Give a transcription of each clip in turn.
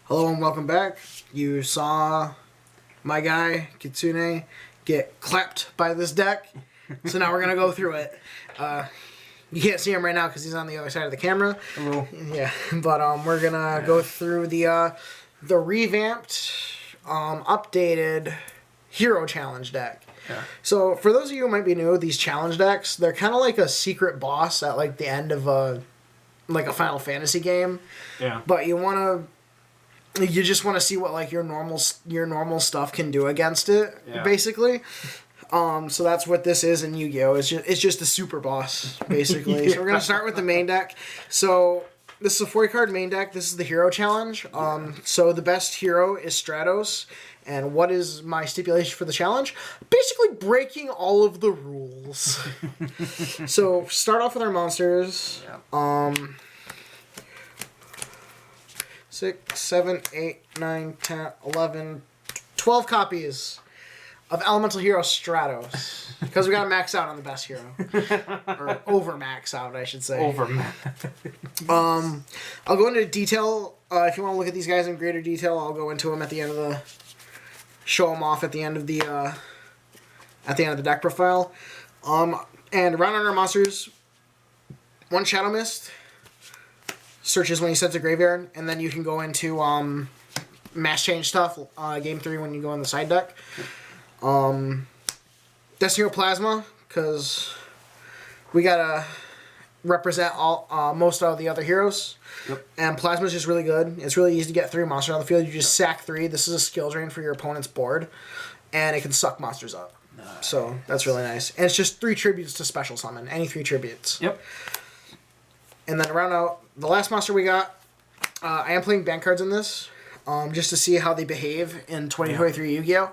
Hello and welcome back. You saw my guy, Kitsune, get clapped by this deck. So now we're going to go through it. You can't see him right now because he's on the other side of the camera. Hello. Yeah, but we're going to go through the revamped, updated Hero Challenge deck. Yeah. So for those of you who might be new, these challenge decks, they're kind of like a secret boss at like the end of a Final Fantasy game. Yeah. But you just want to see what like your normal stuff can do against it, basically. So that's what this is in Yu-Gi-Oh! It's just a super boss, basically. So we're gonna start with the main deck. So this is a 40-card main deck. This is the Hero Challenge. So the best hero is Stratos. And what is my stipulation for the challenge? Basically breaking all of the rules. So start off with our monsters. Yeah. 6, 7, 8, 9, 10, 11, 12 copies of Elemental Hero Stratos. Because we got to max out on the best hero. Or over max out, I should say. Over max. I'll go into detail. If you want to look at these guys in greater detail, I'll go into them at the end of the... Show them off at the end of the deck profile. And around on our monsters, 1 Shadow Mist. Searches when you set to graveyard, and then you can go into mass change stuff. Game 3 when you go on the side deck. Destiny Plasma, because we gotta represent all most of the other heroes. Yep. And Plasma is just really good. It's really easy to get 3 monsters on the field. You just sack 3. This is a skill drain for your opponent's board, and it can suck monsters up. Nice. So that's really nice. And it's just 3 tributes to special summon. Any 3 tributes. Yep. And then to round out the last monster we got, I am playing banned cards in this, just to see how they behave in 2023 Yu-Gi-Oh!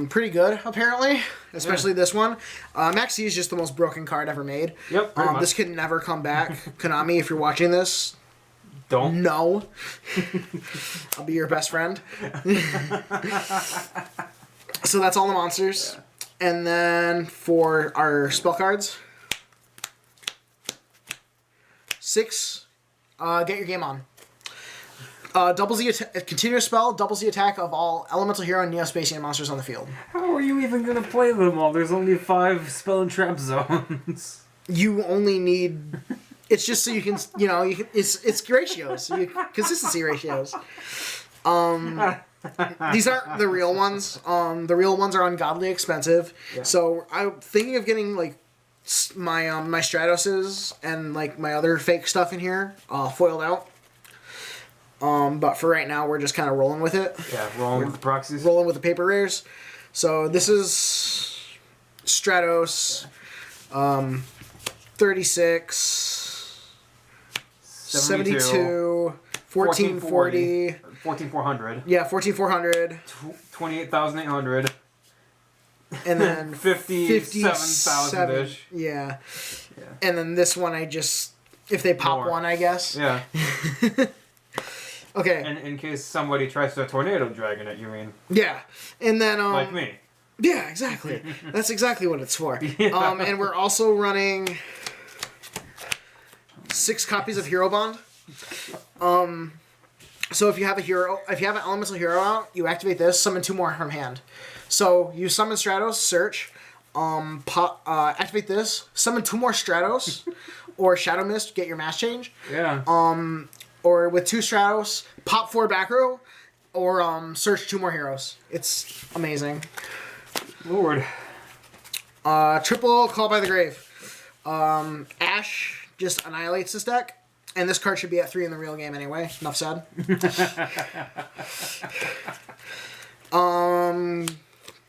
Pretty good, apparently. Especially this one. Maxi is just the most broken card ever made. Yep, this could never come back. Konami, if you're watching this, don't. No. I'll be your best friend. So that's all the monsters. Yeah. And then for our spell cards, 6, get your game on. Doubles the continuous spell, doubles the attack of all Elemental Hero and Neospatian monsters on the field. How are you even going to play them all? There's only 5 spell and trap zones. You only need... It's just so you can, it's ratios. Consistency ratios. These aren't the real ones. The real ones are ungodly expensive. Yeah. So I'm thinking of getting, like, my my Stratoses and, like, my other fake stuff in here foiled out. But for right now, we're just kind of rolling with it. Yeah, rolling with the proxies. Rolling with the paper rares. So this is Stratos, 36, 72, 1440. 14,400. Yeah, 14,400. 28,800. And then 57,000-ish. Yeah. And then this one, if they pop More. one, I guess. Yeah. Okay. And in case somebody tries to tornado dragon it, you mean? Yeah. And then... like me. Yeah, exactly. That's exactly what it's for. Yeah. And we're also running 6 copies of Hero Bond. So if you have an Elemental Hero out, you activate this, summon 2 more from hand. So you summon Stratos, search, activate this, summon 2 more Stratos, or Shadow Mist, get your mass change. Yeah. Or with 2 Stratos, pop 4 back row, or search 2 more heroes. It's amazing. Lord. Triple Call by the Grave. Ash just annihilates this deck. And this card should be at 3 in the real game anyway. Enough said.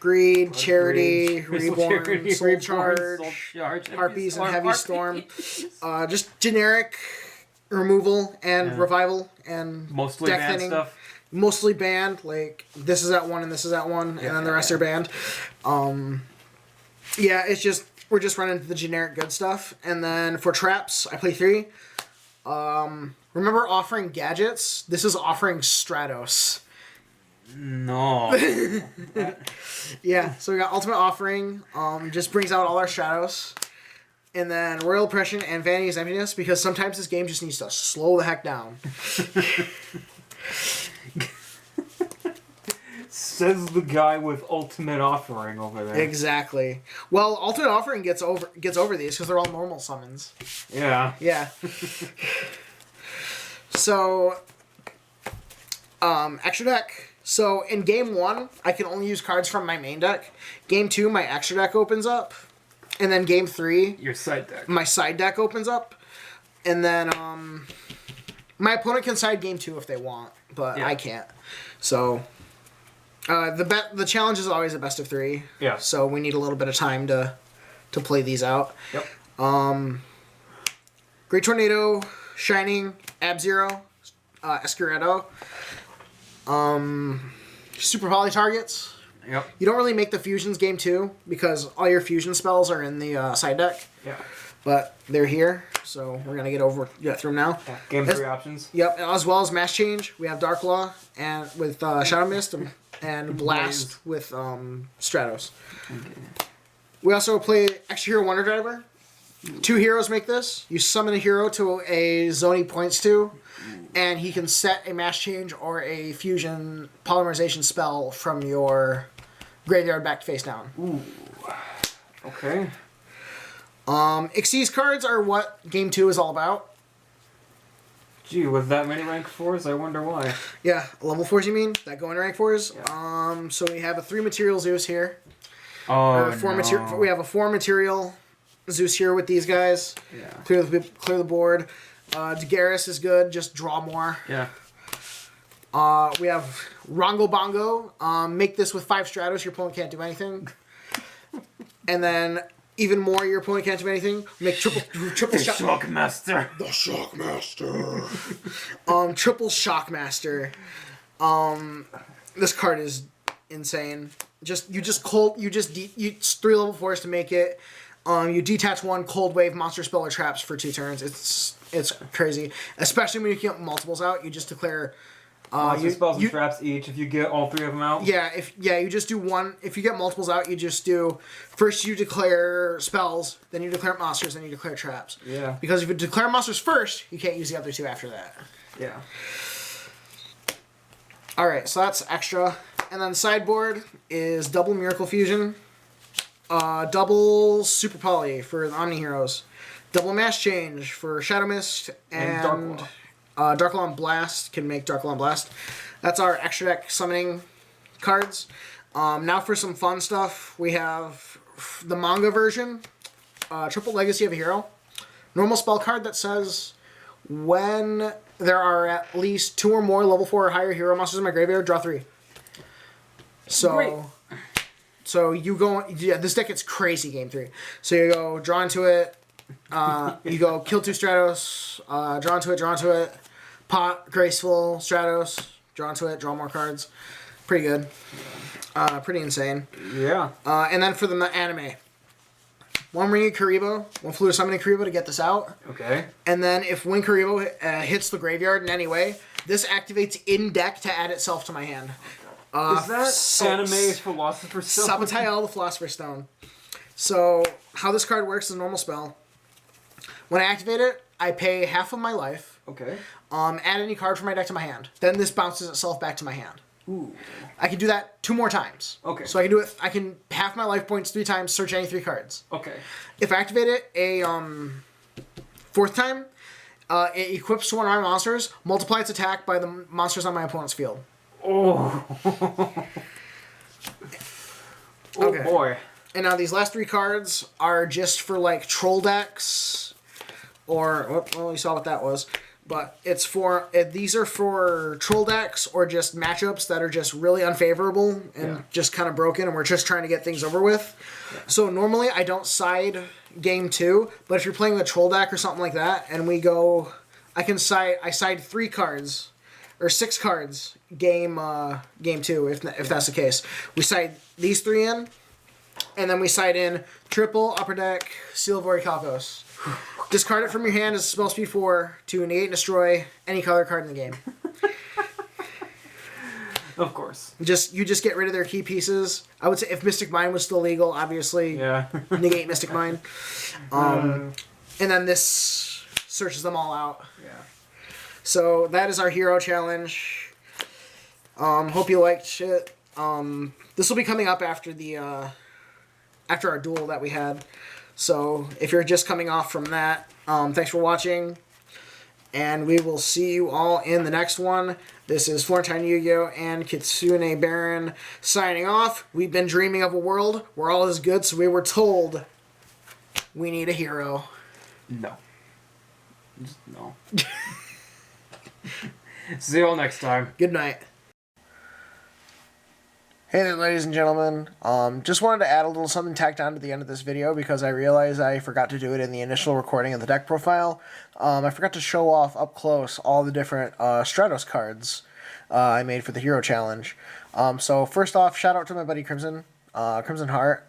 Greed, Charity, Reborn, Soul Charge, Harpies, and Heavy Storm. Just generic removal and revival and mostly deck banned thinning. stuff. Mostly banned. Like, this is at 1 and this is at 1, and then the rest are banned. Yeah, it's just... We're just running the generic good stuff. And then for traps, I play 3. Remember offering gadgets? This is offering Stratos. No. Yeah, so we got Ultimate Offering. Just brings out all our Stratos. And then Royal Oppression and Vanity's Emptiness, because sometimes this game just needs to slow the heck down. Says the guy with Ultimate Offering over there. Exactly. Well, Ultimate Offering gets over these because they're all normal summons. Yeah. Yeah. So, extra deck. So in game 1, I can only use cards from my main deck. Game 2, my extra deck opens up, and then game 3, your side deck. My side deck opens up, and then my opponent can side game 2 if they want, but I can't. So. The challenge is always a best of 3. Yeah. So we need a little bit of time to play these out. Yep. Great Tornado, Shining, Ab-Zero, Escuretto. Super Poly targets. Yep. You don't really make the fusions game 2 because all your fusion spells are in the side deck. Yeah. But they're here, so we're gonna get through them now. Yeah. Game 3 options. Yep, as well as Mass Change. We have Dark Law and with Shadow Mist and Blast with Stratos. Okay. We also play Extra Hero Wonder Driver. 2 heroes make this. You summon a hero to a zone he points to, and he can set a Mass Change or a Fusion Polymerization spell from your graveyard back to face down. Ooh. Okay. Xyz cards are what Game 2 is all about. Gee, with that many rank 4s, I wonder why. Yeah, level 4s you mean? That go into rank 4s? Yeah. So we have a 3 material Zeus here. Oh, we have a 4 material Zeus here with these guys. Yeah. Clear the board. Dagaris is good, just draw more. Yeah. We have Rongo Bongo. Make this with 5 Stratos, your opponent can't do anything. And then even more, your opponent can't do anything. Make triple Shockmaster. The Shockmaster. Triple Shockmaster. This card is insane. You 3 level 4s to make it. You detach 1 Cold Wave monster spell or traps for 2 turns. It's crazy, especially when you get multiples out. You just declare. Monster spells and traps each if you get all 3 of them out? Yeah, you just do 1. If you get multiples out, you just do... First you declare spells, then you declare monsters, then you declare traps. Yeah. Because if you declare monsters first, you can't use the other 2 after that. Yeah. Alright, so that's extra. And then sideboard is double Miracle Fusion, double Super Poly for the Omni Heroes, double Mass Change for Shadow Mist, and Dark Law. Dark Law and Blast can make Dark Law and Blast. That's our extra deck summoning cards. Now for some fun stuff, we have the manga version, Triple Legacy of a Hero. Normal spell card that says, when there are at least 2 or more level 4 or higher hero monsters in my graveyard, draw 3. So, great. So you go, this deck gets crazy game 3. So you go, draw into it, you go kill 2 Stratos, draw into it, pot, Graceful, Stratos, draw into it, draw more cards. Pretty good. Pretty insane. Yeah. And then for the anime, 1 Ringed Karibo, 1 Fluid Summoning Karibo to get this out. Okay. And then if when Karibo hits the graveyard in any way, this activates in deck to add itself to my hand. Is that Anime's Philosopher's Stone? Sabatael, the Philosopher's Stone. So, how this card works is a normal spell. When I activate it, I pay half of my life. Okay. Add any card from my deck to my hand. Then this bounces itself back to my hand. Ooh. I can do that 2 more times. Okay. So I can do it. I can half my life points 3 times. Search any 3 cards. Okay. If I activate it a 4th time, it equips to 1 of my monsters. Multiply its attack by the monsters on my opponent's field. Oh. Okay. Boy. And now these last 3 cards are just for like troll decks, or well, you saw what that was. But it's for these are for troll decks or just matchups that are just really unfavorable and just kind of broken, and we're just trying to get things over with. Yeah. So normally I don't side game 2, but if you're playing a troll deck or something like that, and we go, I side 3 cards or 6 cards game 2 if that's the case. We side these 3 in, and then we side in triple upper deck Seal of Orichalcos. Discard it from your hand as a spell speed 4 to negate and destroy any color card in the game. Of course. You just get rid of their key pieces. I would say if Mystic Mine was still legal, obviously negate Mystic Mine. And then this searches them all out. Yeah. So that is our hero challenge. Hope you liked it. This will be coming up after after our duel that we had. So if you're just coming off from that, thanks for watching. And we will see you all in the next one. This is Florentine Yu-Gi-Oh! And Kitsune Baron signing off. We've been dreaming of a world where all is good, so we were told we need a hero. No. Just no. See you all next time. Good night. Hey there, ladies and gentlemen. Just wanted to add a little something tacked on to the end of this video because I realized I forgot to do it in the initial recording of the deck profile. I forgot to show off up close all the different Stratos cards I made for the Hero Challenge. So first off, shout out to my buddy Crimson Heart.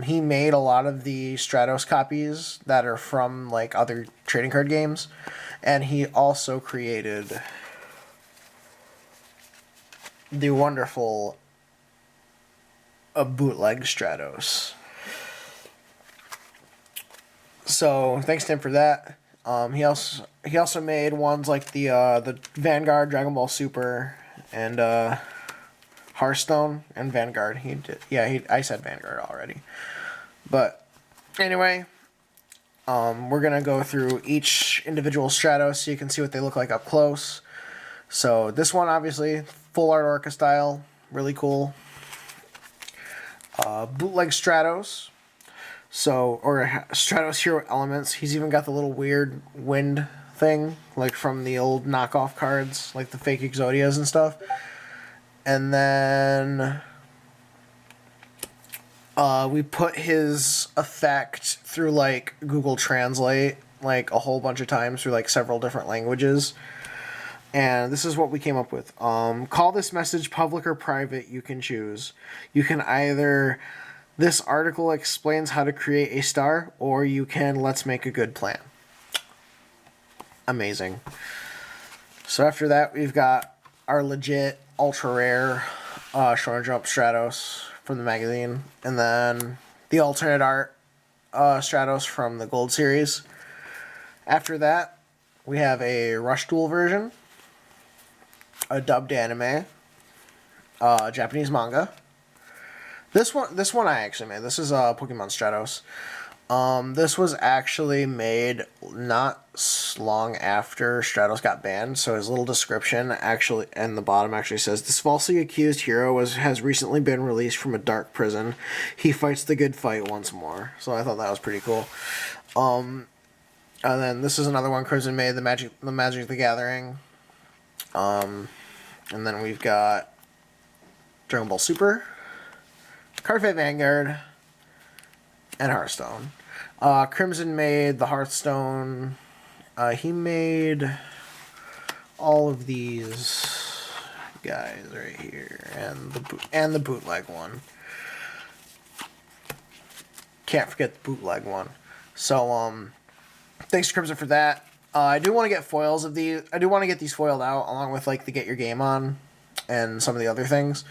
He made a lot of the Stratos copies that are from like other trading card games, and he also created the wonderful bootleg Stratos. So thanks to him for that. He also made ones like the Vanguard, Dragon Ball Super, and Hearthstone and Vanguard. He did. Yeah, I said Vanguard already. But anyway, we're gonna go through each individual Stratos so you can see what they look like up close. So this one, obviously, full art Orca style, really cool. Bootleg Stratos. So, or Stratos Hero Elements. He's even got the little weird wind thing, like from the old knockoff cards, like the fake Exodias and stuff. And then we put his effect through like Google Translate like a whole bunch of times through like several different languages. And this is what we came up with. Call this message public or private, you can choose. You can either, this article explains how to create a star, or you can, let's make a good plan. Amazing. So after that, we've got our legit, ultra rare Shonen Jump Stratos from the magazine. And then the alternate art Stratos from the Gold series. After that, we have a Rush Duel version, a dubbed anime, Japanese manga. This one I actually made. This is Pokemon Stratos. This was actually made not long after Stratos got banned, so his little description actually and the bottom actually says, this falsely accused hero has recently been released from a dark prison. He fights the good fight once more. So I thought that was pretty cool. And then this is another one Crimson made, the Magic the Gathering. And then we've got Dragon Ball Super, Cardfight Vanguard, and Hearthstone. Crimson made the Hearthstone. He made all of these guys right here, and the bootleg one. Can't forget the bootleg one. So thanks to Crimson for that. I do want to get foils of these. I do want to get these foiled out along with like the Get Your Game On and some of the other things.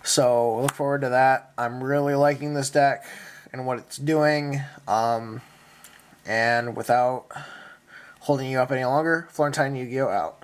So look forward to that. I'm really liking this deck and what it's doing. And without holding you up any longer, Florentine Yu-Gi-Oh! Out.